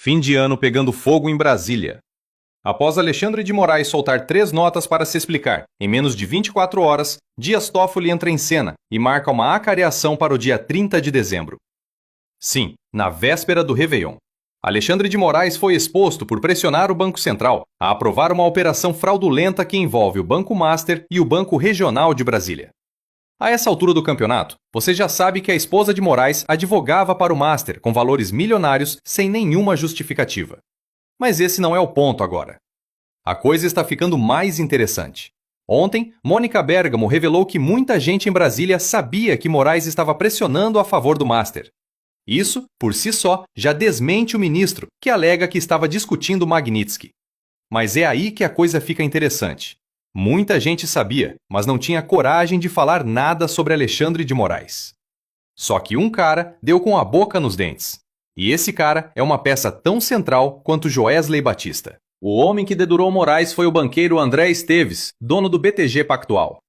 Fim de ano pegando fogo em Brasília. Após Alexandre de Moraes soltar 3 notas para se explicar, em menos de 24 horas, Dias Toffoli entra em cena e marca uma acareação para o dia 30 de dezembro. Sim, na véspera do Réveillon. Alexandre de Moraes foi exposto por pressionar o Banco Central a aprovar uma operação fraudulenta que envolve o Banco Master e o Banco Regional de Brasília. A essa altura do campeonato, você já sabe que a esposa de Moraes advogava para o Master com valores milionários sem nenhuma justificativa. Mas esse não é o ponto agora. A coisa está ficando mais interessante. Ontem, Mônica Bergamo revelou que muita gente em Brasília sabia que Moraes estava pressionando a favor do Master. Isso, por si só, já desmente o ministro, que alega que estava discutindo Magnitsky. Mas é aí que a coisa fica interessante. Muita gente sabia, mas não tinha coragem de falar nada sobre Alexandre de Moraes. Só que um cara deu com a boca nos dentes. E esse cara é uma peça tão central quanto Joesley Batista. O homem que dedurou Moraes foi o banqueiro André Esteves, dono do BTG Pactual.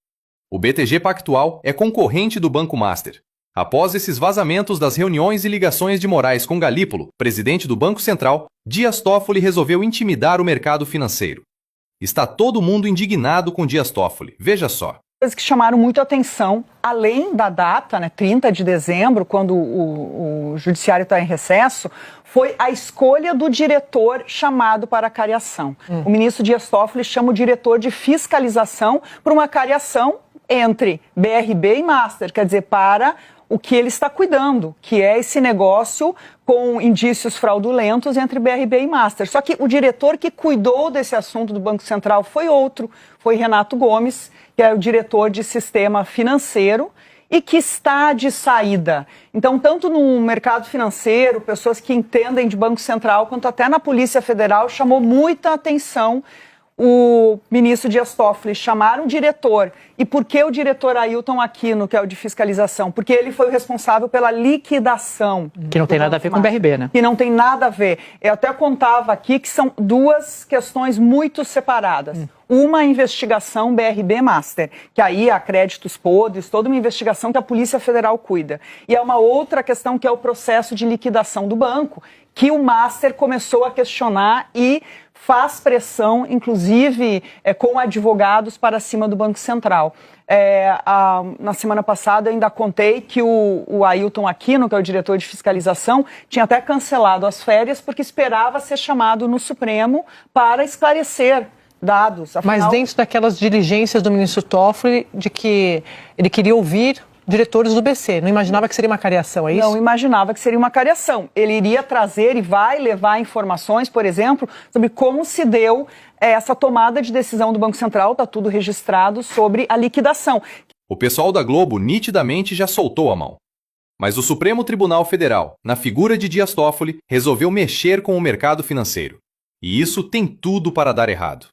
O BTG Pactual é concorrente do Banco Master. Após esses vazamentos das reuniões e ligações de Moraes com Galípolo, presidente do Banco Central, Dias Toffoli resolveu intimidar o mercado financeiro. Está todo mundo indignado com Dias Toffoli. Veja só. Coisas que chamaram muito atenção, além da data, 30 de dezembro, quando o judiciário está em recesso, foi a escolha do diretor chamado para a cariação. O ministro Dias Toffoli chama o diretor de fiscalização para uma cariação entre BRB e Master, quer dizer, para o que ele está cuidando, que é esse negócio com indícios fraudulentos entre BRB e Master. Só que o diretor que cuidou desse assunto do Banco Central foi outro, foi Renato Gomes, que é o diretor de sistema financeiro e que está de saída. Então, tanto no mercado financeiro, pessoas que entendem de Banco Central, quanto até na Polícia Federal, chamou muita atenção o ministro Dias Toffoli chamar um diretor. E por que o diretor Ailton Aquino, que é o de fiscalização? Porque ele foi o responsável pela liquidação. Que não tem nada a ver com o BRB, né? Que não tem nada a ver. Eu até contava aqui que são duas questões muito separadas. Uma a investigação BRB Master, que aí há créditos podres, toda uma investigação que a Polícia Federal cuida. E há uma outra questão que é o processo de liquidação do banco, que o Master começou a questionar e faz pressão, inclusive com advogados para cima do Banco Central. Na semana passada eu ainda contei que o Ailton Aquino, que é o diretor de fiscalização, tinha até cancelado as férias porque esperava ser chamado no Supremo para esclarecer dados. Afinal, mas dentro daquelas diligências do ministro Toffoli, de que ele queria ouvir diretores do BC, não imaginava que seria uma cariação, é isso? Não imaginava que seria uma cariação. Ele iria trazer e vai levar informações, por exemplo, sobre como se deu essa tomada de decisão do Banco Central, está tudo registrado, sobre a liquidação. O pessoal da Globo nitidamente já soltou a mão. Mas o Supremo Tribunal Federal, na figura de Dias Toffoli, resolveu mexer com o mercado financeiro. E isso tem tudo para dar errado.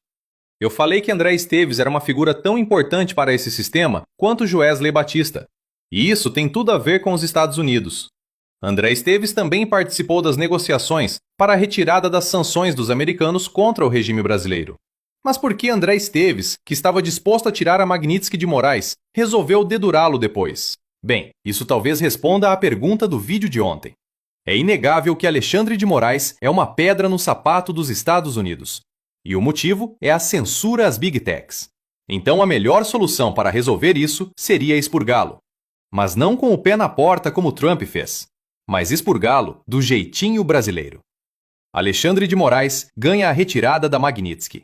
Eu falei que André Esteves era uma figura tão importante para esse sistema quanto Joesley Batista. E isso tem tudo a ver com os Estados Unidos. André Esteves também participou das negociações para a retirada das sanções dos americanos contra o regime brasileiro. Mas por que André Esteves, que estava disposto a tirar a Magnitsky de Moraes, resolveu dedurá-lo depois? Bem, isso talvez responda à pergunta do vídeo de ontem. É inegável que Alexandre de Moraes é uma pedra no sapato dos Estados Unidos. E o motivo é a censura às Big Techs. Então a melhor solução para resolver isso seria expurgá-lo. Mas não com o pé na porta como Trump fez, mas expurgá-lo do jeitinho brasileiro. Alexandre de Moraes ganha a retirada da Magnitsky.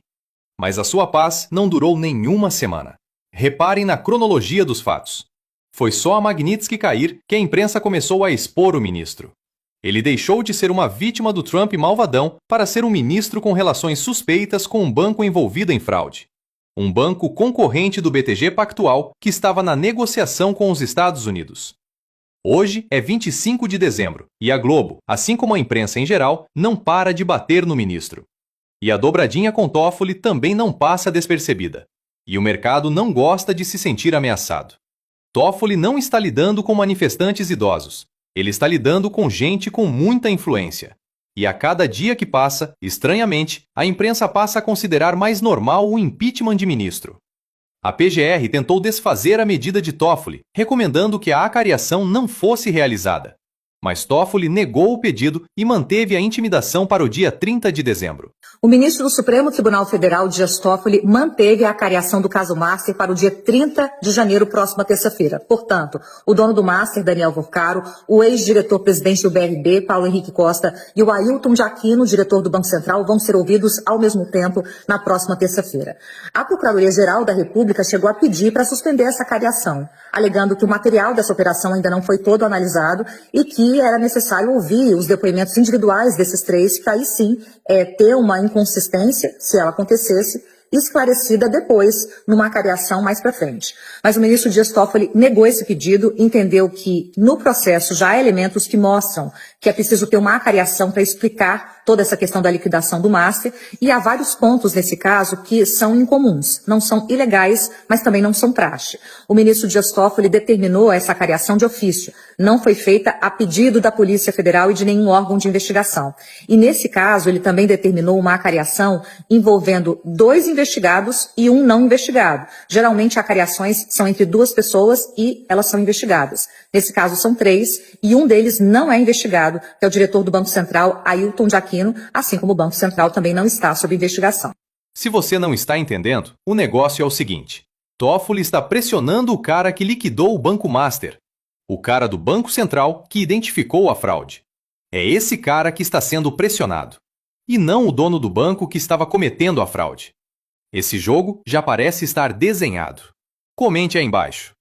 Mas a sua paz não durou nenhuma semana. Reparem na cronologia dos fatos. Foi só a Magnitsky cair que a imprensa começou a expor o ministro. Ele deixou de ser uma vítima do Trump malvadão para ser um ministro com relações suspeitas com um banco envolvido em fraude. Um banco concorrente do BTG Pactual que estava na negociação com os Estados Unidos. Hoje é 25 de dezembro e a Globo, assim como a imprensa em geral, não para de bater no ministro. E a dobradinha com Toffoli também não passa despercebida. E o mercado não gosta de se sentir ameaçado. Toffoli não está lidando com manifestantes idosos. Ele está lidando com gente com muita influência. E a cada dia que passa, estranhamente, a imprensa passa a considerar mais normal o impeachment de ministro. A PGR tentou desfazer a medida de Toffoli, recomendando que a acariação não fosse realizada. Mas Toffoli negou o pedido e manteve a intimidação para o dia 30 de dezembro. O ministro do Supremo Tribunal Federal, Dias Toffoli, manteve a acariação do caso Master para o dia 30 de janeiro, próxima terça-feira. Portanto, o dono do Master, Daniel Vorcaro, o ex-diretor-presidente do BRB, Paulo Henrique Costa, e o Ailton de Aquino, diretor do Banco Central, vão ser ouvidos ao mesmo tempo na próxima terça-feira. A Procuradoria-Geral da República chegou a pedir para suspender essa acariação, alegando que o material dessa operação ainda não foi todo analisado e que era necessário ouvir os depoimentos individuais desses três, para aí sim ter uma inconsistência, se ela acontecesse, esclarecida depois, numa acariação mais para frente. Mas o ministro Dias Toffoli negou esse pedido, entendeu que no processo já há elementos que mostram que é preciso ter uma acariação para explicar toda essa questão da liquidação do Master, e há vários pontos nesse caso que são incomuns, não são ilegais, mas também não são praxe. O ministro Dias Toffoli determinou essa acariação de ofício, não foi feita a pedido da Polícia Federal e de nenhum órgão de investigação. E nesse caso, ele também determinou uma acariação envolvendo 2 investigados e 1 não investigado. Geralmente, acariações são entre 2 pessoas e elas são investigadas. Nesse caso, são 3 e um deles não é investigado, que é o diretor do Banco Central, Ailton de Aquino, assim como o Banco Central também não está sob investigação. Se você não está entendendo, o negócio é o seguinte: Toffoli está pressionando o cara que liquidou o Banco Master, o cara do Banco Central que identificou a fraude. É esse cara que está sendo pressionado, e não o dono do banco que estava cometendo a fraude. Esse jogo já parece estar desenhado. Comente aí embaixo.